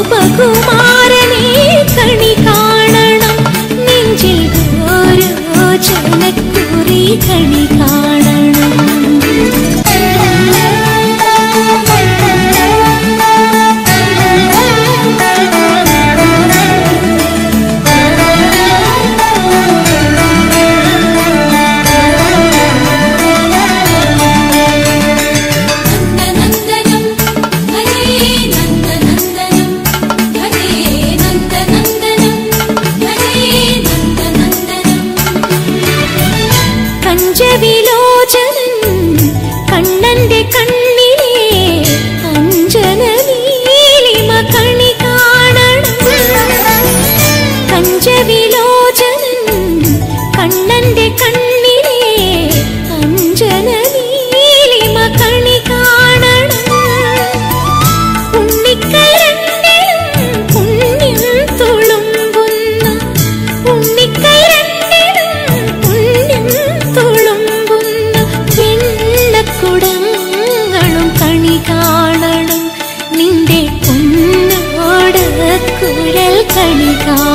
ഗോപകുമാരനെ കണി കാണണം, നെഞ്ചിൽ ഓരോ ജനക്കുറി കണി കാണണം. പഞ്ചവിലോചനൻ കണ്ണന്റെ കണ്ണിലെ അഞ്ജന നീലിമ കണി കാണണം. പഞ്ചവിലോചനൻ കണ്ണന്റെ കണ്ണിലെ അഞ്ജന നീലിമ കണി കാണണം. ഉണ്ണിക്കൈരണ്ടിലും പുണ്യം തുളുമ്പുന്ന ഉണ്ണിക്കൈരണ്ടിലും പുണ്യം തുളുമ്പുന്ന വെണ്ണക്കുടങ്ങളും കണി കാണണം, നിന്റെ പൊന്നോട് കുഴൽ കണി കാണണം.